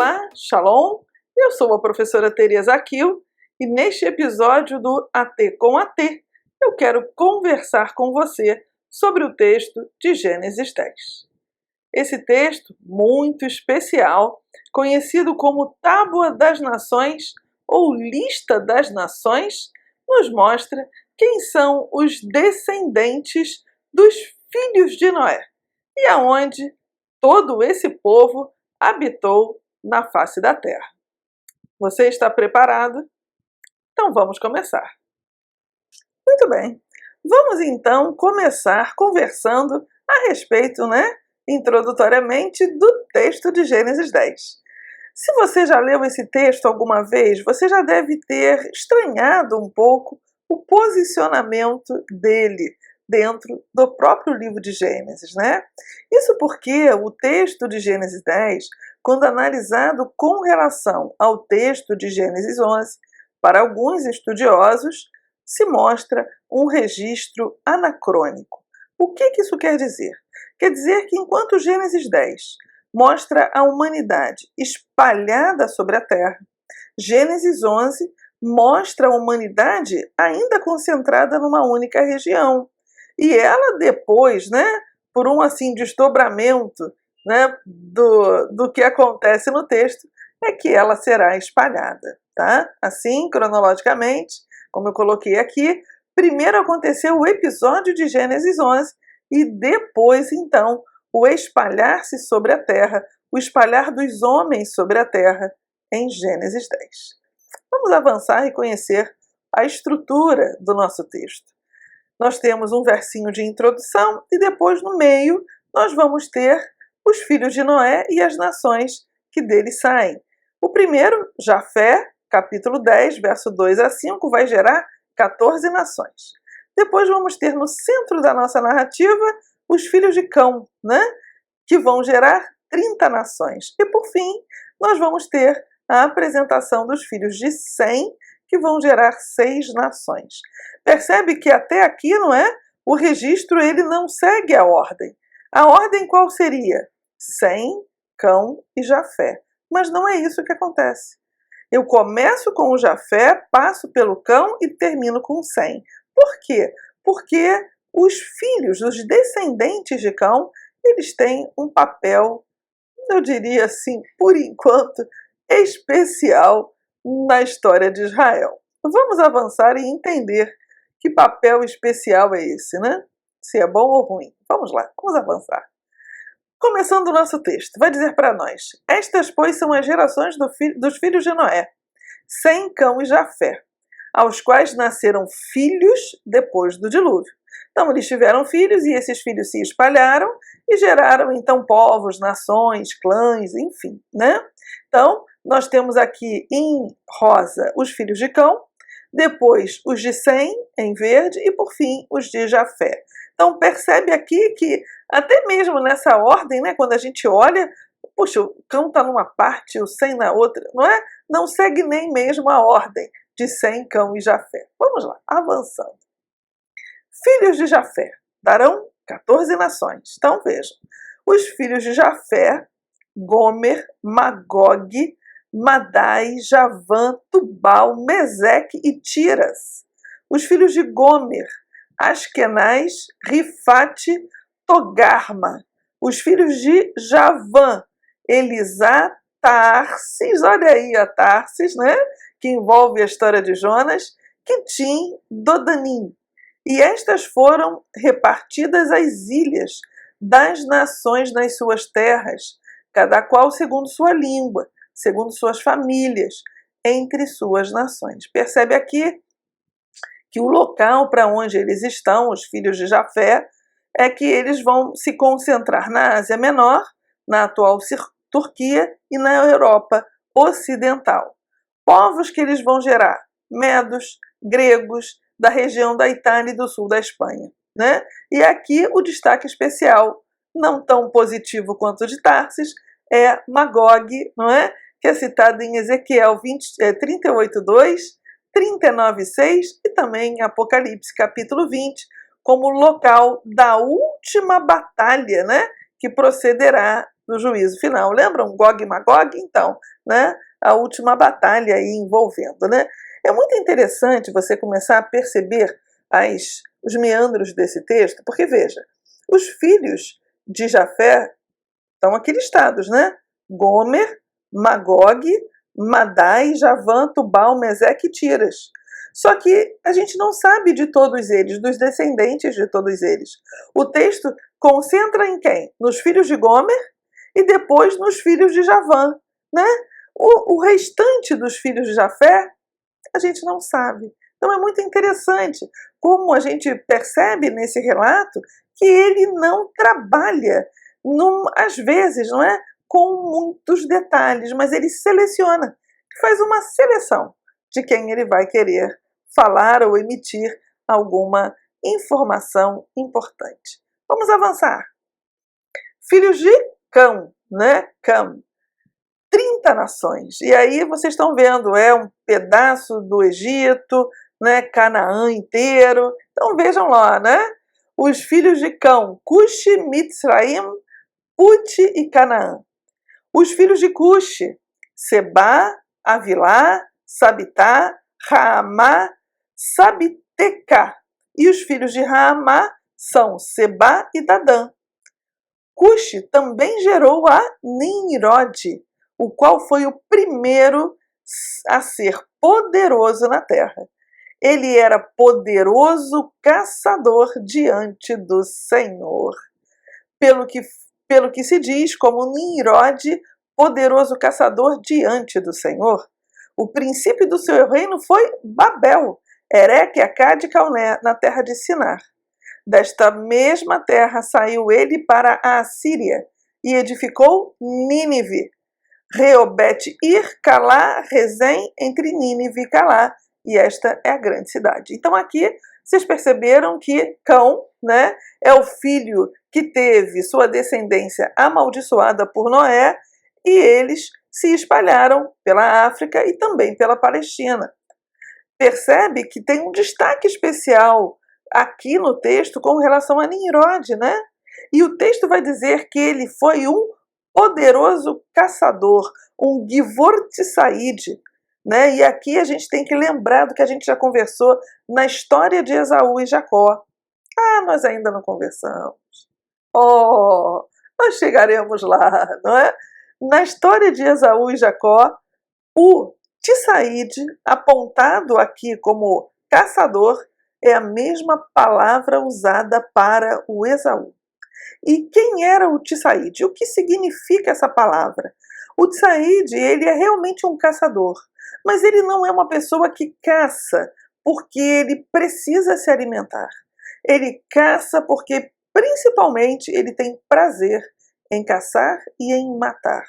Olá, Shalom! Eu sou a professora Tereza Aquil e neste episódio do AT com AT eu quero conversar com você sobre o texto de Gênesis 10. Esse texto muito especial, conhecido como Tábua das Nações ou Lista das Nações, nos mostra quem são os descendentes dos filhos de Noé e aonde todo esse povo habitou na face da terra. Você está preparado? Então vamos começar. Muito bem, vamos então começar conversando a respeito, introdutoriamente, do texto de Gênesis 10. Se você já leu esse texto alguma vez, você já deve ter estranhado um pouco o posicionamento dele dentro do próprio livro de Gênesis, Isso porque o texto de Gênesis 10, quando analisado com relação ao texto de Gênesis 11, para alguns estudiosos, se mostra um registro anacrônico. O que isso quer dizer? Quer dizer que enquanto Gênesis 10 mostra a humanidade espalhada sobre a terra, Gênesis 11 mostra a humanidade ainda concentrada numa única região. E ela depois, por um desdobramento do que acontece no texto, é que ela será espalhada, tá? Assim, cronologicamente, como eu coloquei aqui, primeiro aconteceu o episódio de Gênesis 11 e depois, então, o espalhar-se sobre a terra, o espalhar dos homens sobre a terra em Gênesis 10. Vamos avançar e conhecer a estrutura do nosso texto. Nós temos um versinho de introdução e depois, no meio, nós vamos ter os filhos de Noé e as nações que dele saem. O primeiro, Jafé, capítulo 10, verso 2 a 5, vai gerar 14 nações. Depois vamos ter no centro da nossa narrativa os filhos de Cão, que vão gerar 30 nações. E por fim, nós vamos ter a apresentação dos filhos de Sem, que vão gerar 6 nações. Percebe que até aqui, o registro ele não segue a ordem. A ordem qual seria? Sem, Cão e Jafé. Mas não é isso que acontece. Eu começo com o Jafé, passo pelo Cão e termino com Sem. Por quê? Porque os filhos, os descendentes de Cão, eles têm um papel, eu diria assim, por enquanto, especial na história de Israel. Vamos avançar e entender que papel especial é esse, Se é bom ou ruim. Vamos lá, vamos avançar. Começando o nosso texto, vai dizer para nós: estas, pois, são as gerações dos filhos de Noé, Sem, Cão e Jafé, aos quais nasceram filhos depois do dilúvio. Então, eles tiveram filhos e esses filhos se espalharam e geraram, então, povos, nações, clãs, enfim, Então, nós temos aqui em rosa os filhos de Cão, depois os de Sem, em verde, e por fim os de Jafé. Então percebe aqui que até mesmo nessa ordem, quando a gente olha, puxa, o Cão está numa parte, o Sem na outra, não segue nem mesmo a ordem de Sem, Cão e Jafé. Vamos lá, avançando. Filhos de Jafé darão 14 nações. Então vejam, os filhos de Jafé, Gomer, Magog, Madai, Javã, Tubal, Meseque e Tiras. Os filhos de Gomer, Askenaz, Rifate, Togarma. Os filhos de Javã, Elisá, Tarsis, olha aí a Tarsis, que envolve a história de Jonas, Quitim, Dodanim. E estas foram repartidas às ilhas das nações nas suas terras, cada qual segundo sua língua, segundo suas famílias, entre suas nações. Percebe aqui que o local para onde eles estão, os filhos de Jafé, é que eles vão se concentrar na Ásia Menor, na atual Turquia e na Europa Ocidental. Povos que eles vão gerar: medos, gregos, da região da Itália e do sul da Espanha. E aqui o destaque especial, não tão positivo quanto o de Tarsis, é Magog, que é citado em Ezequiel 38:2, 39:6 e também em Apocalipse capítulo 20, como local da última batalha, que procederá no juízo final. Lembram Gog e Magog? Então, né? A última batalha aí envolvendo, né? É muito interessante você começar a perceber os meandros desse texto, porque veja, os filhos de Jafé estão aqui listados, né? Gomer, Magog, Madai, Javã, Tubal, Meseque e Tiras. Só que a gente não sabe de todos eles, dos descendentes de todos eles. O texto concentra em quem? Nos filhos de Gomer e depois nos filhos de Javã, né? O restante dos filhos de Jafé, a gente não sabe. Então é muito interessante como a gente percebe nesse relato que ele não trabalha, às vezes, não é, com muitos detalhes, mas ele seleciona, faz uma seleção de quem ele vai querer falar ou emitir alguma informação importante. Vamos avançar. Filhos de Cão, né? Cam. 30 nações. E aí vocês estão vendo, é um pedaço do Egito, né? Canaã inteiro. Então vejam lá, né? Os filhos de Cão, Cuxi, Mitzraim, Put e Canaã. Os filhos de Cuxi, Sebá, Avilá, Sabitá, Raamá, Sabitecá. E os filhos de Raamá são Sebá e Dadã. Cuxi também gerou a Nimrod, o qual foi o primeiro a ser poderoso na terra. Ele era poderoso caçador diante do Senhor. Pelo que se diz como Nimrod, poderoso caçador diante do Senhor. O princípio do seu reino foi Babel, Ereque, Acade e Calné, na terra de Sinar. Desta mesma terra saiu ele para a Assíria e edificou Nínive, Reobet-ir, Calá, Rezém, entre Nínive e Calá, e esta é a grande cidade. Então aqui vocês perceberam que Cão, né, é o filho que teve sua descendência amaldiçoada por Noé, e eles se espalharam pela África e também pela Palestina. Percebe que tem um destaque especial aqui no texto com relação a Nimrod, né? E o texto vai dizer que ele foi um poderoso caçador, um Givor Tsaíd, né? E aqui a gente tem que lembrar do que a gente já conversou na história de Esaú e Jacó. Ah, nós ainda não conversamos. Oh, nós chegaremos lá, não é? Na história de Esaú e Jacó, o Tsaíd, apontado aqui como caçador, é a mesma palavra usada para o Esaú. E quem era o Tsaíd? O que significa essa palavra? O Tsaíd, ele é realmente um caçador, mas ele não é uma pessoa que caça porque ele precisa se alimentar. Ele caça porque, principalmente, ele tem prazer em caçar e em matar.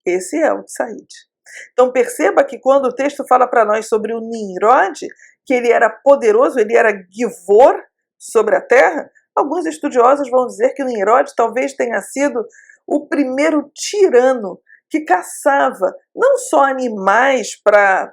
Esse é o Tsaíd. Então perceba que quando o texto fala para nós sobre o Nimrod, que ele era poderoso, ele era Givor sobre a terra, alguns estudiosos vão dizer que o Nimrod talvez tenha sido o primeiro tirano que caçava não só animais para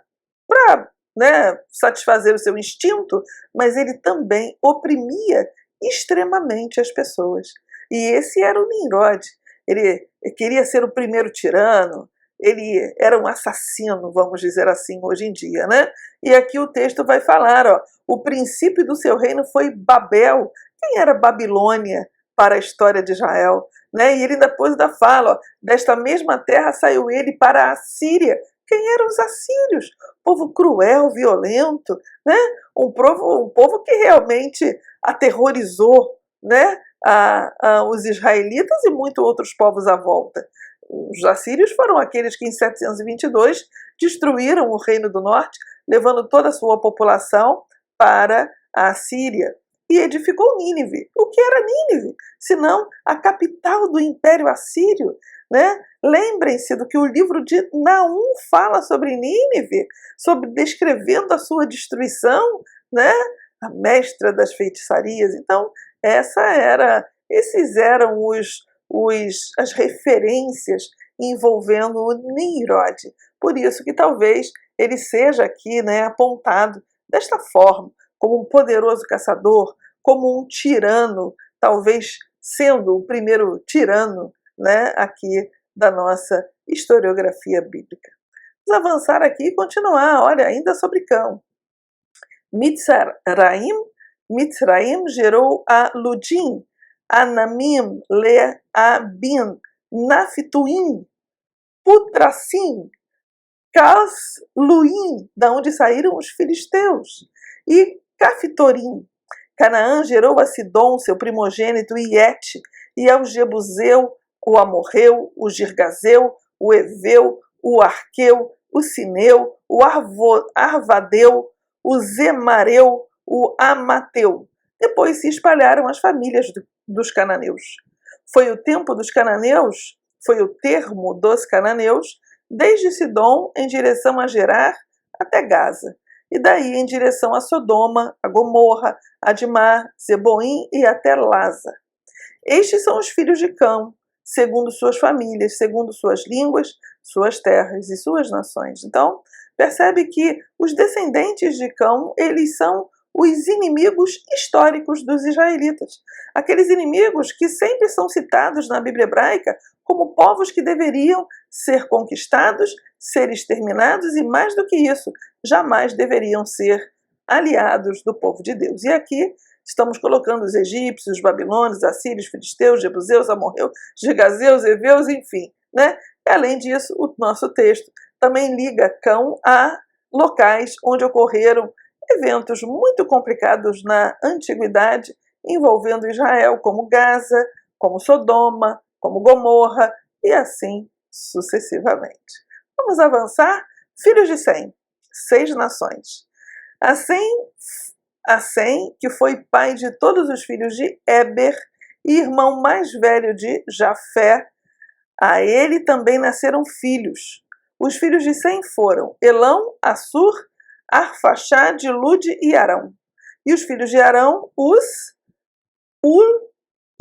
satisfazer o seu instinto, mas ele também oprimia extremamente as pessoas. E esse era o Nimrod. Ele queria ser o primeiro tirano, ele era um assassino, vamos dizer assim, hoje em dia, né? E aqui o texto vai falar, ó, o princípio do seu reino foi Babel. Quem era Babilônia para a história de Israel? Né? E ele depois ainda fala, ó, desta mesma terra saiu ele para a Síria. Quem eram os assírios? Povo cruel, violento, né? Um povo que realmente aterrorizou, né? Os israelitas e muitos outros povos à volta. Os assírios foram aqueles que em 722 destruíram o Reino do Norte, levando toda a sua população para a Síria. E edificou Nínive. O que era Nínive? Senão a capital do Império Assírio, né? Lembrem-se do que o livro de Naum fala sobre Nínive, descrevendo a sua destruição, né? A mestra das feitiçarias. Então, esses eram as referências envolvendo o Nimrod. Por isso que talvez ele seja aqui, né, apontado desta forma, como um poderoso caçador, como um tirano, talvez sendo o primeiro tirano né, aqui da nossa historiografia bíblica. Vamos avançar aqui e continuar, olha, ainda sobre Cão. Mitzraim gerou a Ludim, Anamim, Leabim, Naphtuim, Putracim, Casluim, da onde saíram os filisteus, e Caftorim. Canaã gerou a Sidom, seu primogênito, e Et, e ao Jebuseu, o Amorreu, o Girgazeu, o Eveu, o Arqueu, o Sineu, o Arvadeu, o Zemareu, o Amateu. Depois se espalharam as famílias dos cananeus. Foi o tempo dos cananeus, foi o termo dos cananeus, desde Sidom em direção a Gerar até Gaza, e daí em direção a Sodoma, a Gomorra, Admar, Zeboim e até Laza. Estes são os filhos de Cão, segundo suas famílias, segundo suas línguas, suas terras e suas nações. Então, percebe que os descendentes de Cão, eles são os inimigos históricos dos israelitas. Aqueles inimigos que sempre são citados na Bíblia hebraica como povos que deveriam ser conquistados, ser exterminados e, mais do que isso, jamais deveriam ser aliados do povo de Deus. E aqui estamos colocando os egípcios, os babilônios, assírios, filisteus, jebuseus, amorreus, gigazeus, heveus, enfim, né? E, além disso, o nosso texto também liga Cão a locais onde ocorreram eventos muito complicados na antiguidade envolvendo Israel, como Gaza, como Sodoma, como Gomorra e assim sucessivamente. Vamos avançar. Filhos de Sem, 6 nações. A Sem, que foi pai de todos os filhos de Éber e irmão mais velho de Jafé, a ele também nasceram filhos. Os filhos de Sem foram Elão, Assur, Arfaxade, Lude e Arão. E os filhos de Arão, Ul,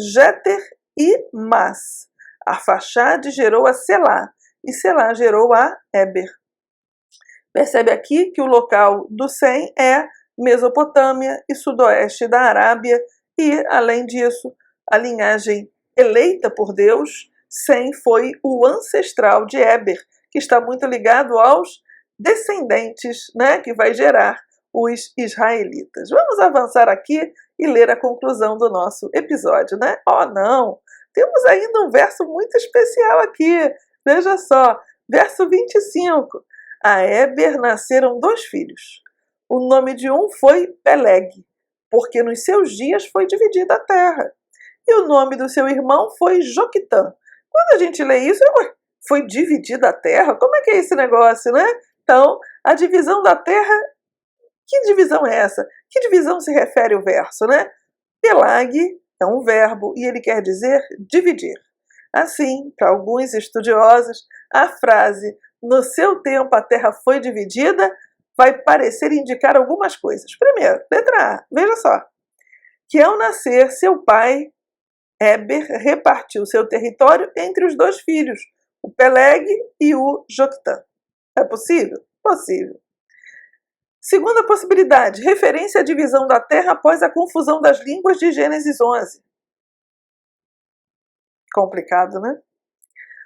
Jeter e Mas. Arfaxade gerou a Selá, e Selá gerou a Éber. Percebe aqui que o local do Sem é Mesopotâmia e sudoeste da Arábia, e, além disso, a linhagem eleita por Deus, Sem foi o ancestral de Éber, que está muito ligado aos descendentes, né, que vai gerar os israelitas. Vamos avançar aqui e ler a conclusão do nosso episódio, né? Oh, não! Temos ainda um verso muito especial aqui. Veja só, verso 25. A Éber nasceram 2 filhos. O nome de um foi Peleg, porque nos seus dias foi dividida a terra. E o nome do seu irmão foi Joquitã. Quando a gente lê isso, foi dividida a terra? Como é que é esse negócio, né? Então, a divisão da terra, que divisão é essa? Que divisão se refere o verso, né? Pelag é um verbo e ele quer dizer dividir. Assim, para alguns estudiosos, a frase "no seu tempo a terra foi dividida" vai parecer indicar algumas coisas. Primeiro, letra A, veja só, que ao nascer seu pai, Éber, repartiu seu território entre os 2 filhos, o Peleg e o Joquitã. É possível? Possível. Segunda possibilidade, referência à divisão da terra após a confusão das línguas de Gênesis 11. Complicado, né?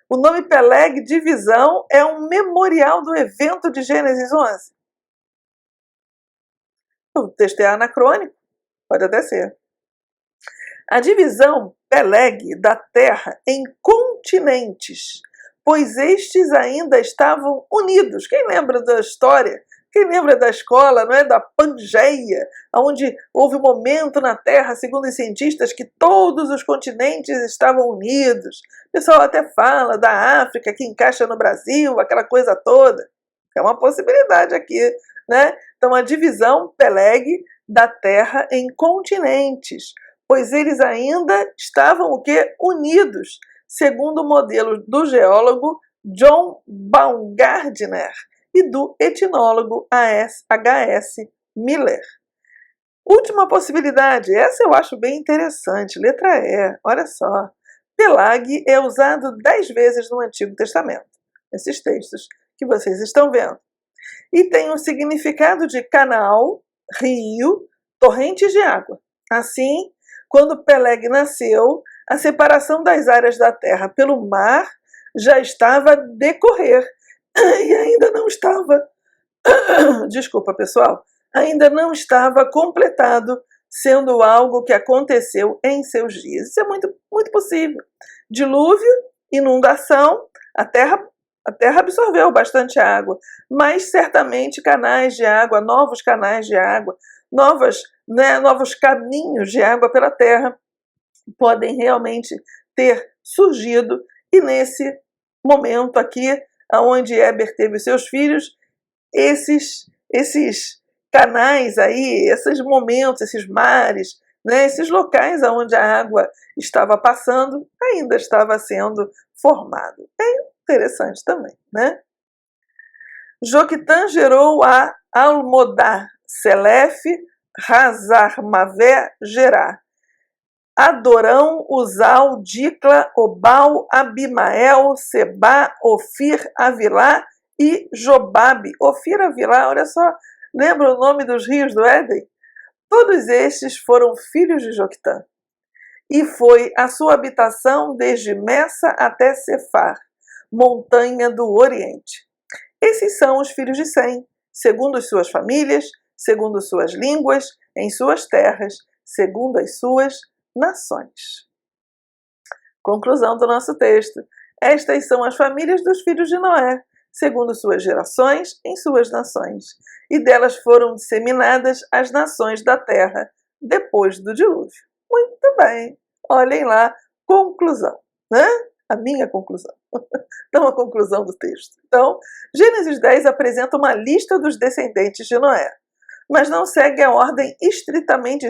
O nome Peleg, divisão, é um memorial do evento de Gênesis 11. O texto é anacrônico, pode até ser. A divisão Peleg da terra em continentes, pois estes ainda estavam unidos. Quem lembra da história? Quem lembra da escola, não é? Da Pangeia, onde houve um momento na Terra, segundo os cientistas, que todos os continentes estavam unidos. O pessoal até fala da África, que encaixa no Brasil, aquela coisa toda. É uma possibilidade aqui, né? Então, a divisão Peleg da Terra em continentes, pois eles ainda estavam o quê? Unidos, segundo o modelo do geólogo John Baumgardner e do etnólogo H.S. Miller. Última possibilidade, essa eu acho bem interessante, letra E, olha só. Pelag é usado 10 vezes no Antigo Testamento, nesses textos que vocês estão vendo. E tem um significado de canal, rio, torrentes de água. Assim, quando Peleg nasceu, a separação das áreas da terra pelo mar já estava a decorrer e ainda não estava, desculpa pessoal, ainda não estava completado, sendo algo que aconteceu em seus dias. Isso é muito, muito possível. Dilúvio, inundação, a terra absorveu bastante água, mas certamente canais de água, novos canais de água, novos caminhos de água pela terra podem realmente ter surgido, e nesse momento aqui, onde Éber teve os seus filhos, esses canais aí, esses momentos, esses mares, né, esses locais onde a água estava passando, ainda estava sendo formado. É interessante também, né? Joquitã gerou a Almodá, Selef, Hazarmavé, Gerá, Adorão, Uzal, Dicla, Obal, Abimael, Seba, Ofir, Avilá e Jobabe. Ofir, Avilá, olha só, lembra o nome dos rios do Éden? Todos estes foram filhos de Joquitã. E foi a sua habitação desde Messa até Cefar, montanha do Oriente. Esses são os filhos de Sem, segundo as suas famílias, segundo suas línguas, em suas terras, segundo as suas nações. Conclusão do nosso texto. Estas são as famílias dos filhos de Noé, segundo suas gerações, em suas nações. E delas foram disseminadas as nações da terra, depois do dilúvio. Muito bem. Olhem lá, conclusão, né? A minha conclusão. Não a conclusão do texto. Então, Gênesis 10 apresenta uma lista dos descendentes de Noé, mas não segue a ordem estritamente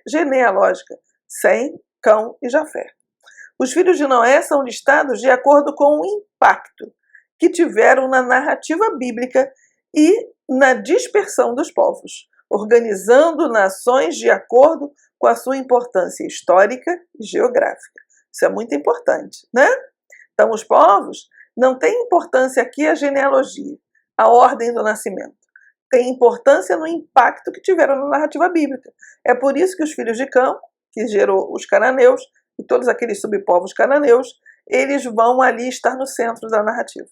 genealógica, Sem, Cão e Jafé. Os filhos de Noé são listados de acordo com o impacto que tiveram na narrativa bíblica e na dispersão dos povos, organizando nações de acordo com a sua importância histórica e geográfica. Isso é muito importante, né? Então, os povos não têm importância aqui a genealogia, a ordem do nascimento. Tem importância no impacto que tiveram na narrativa bíblica. É por isso que os filhos de Cão, que gerou os cananeus, e todos aqueles subpovos cananeus, eles vão ali estar no centro da narrativa.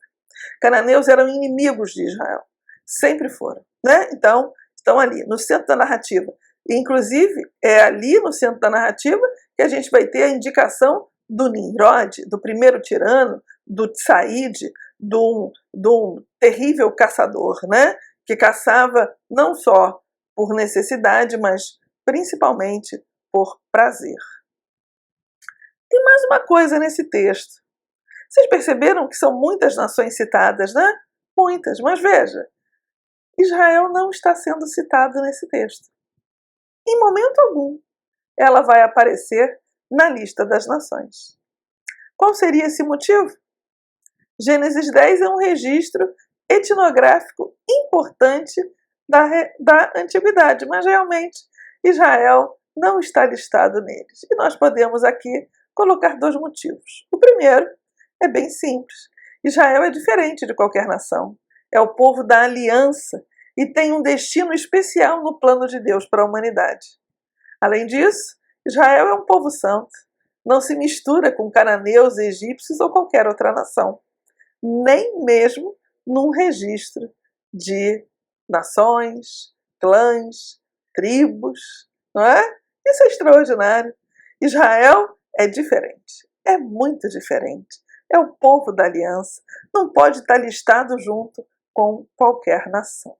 Cananeus eram inimigos de Israel, sempre foram, né? Então, estão ali, no centro da narrativa. E, inclusive, é ali no centro da narrativa que a gente vai ter a indicação do Nimrod, do primeiro tirano, do Tsaíde, de um terrível caçador, né? Que caçava não só por necessidade, mas principalmente por prazer. Tem mais uma coisa nesse texto. Vocês perceberam que são muitas nações citadas, né? Muitas, mas veja, Israel não está sendo citado nesse texto. Em momento algum, ela vai aparecer na lista das nações. Qual seria esse motivo? Gênesis 10 é um registro etnográfico importante da antiguidade, mas realmente Israel não está listado neles. E nós podemos aqui colocar dois motivos. O primeiro é bem simples. Israel é diferente de qualquer nação. É o povo da aliança e tem um destino especial no plano de Deus para a humanidade. Além disso, Israel é um povo santo. Não se mistura com cananeus, egípcios ou qualquer outra nação. Nem mesmo num registro de nações, clãs, tribos, não é? Isso é extraordinário. Israel é diferente, é muito diferente. É o povo da aliança, não pode estar listado junto com qualquer nação.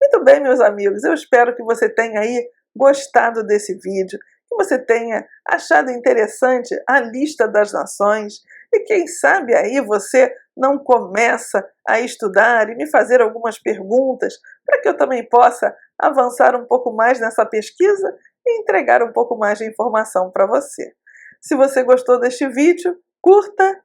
Muito bem, meus amigos, eu espero que você tenha aí gostado desse vídeo, que você tenha achado interessante a lista das nações e quem sabe aí você não começa a estudar e me fazer algumas perguntas para que eu também possa avançar um pouco mais nessa pesquisa e entregar um pouco mais de informação para você. Se você gostou deste vídeo, curta,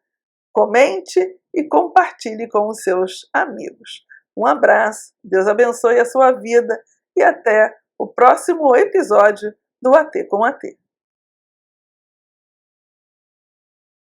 comente e compartilhe com os seus amigos. Um abraço, Deus abençoe a sua vida e até o próximo episódio do AT com AT.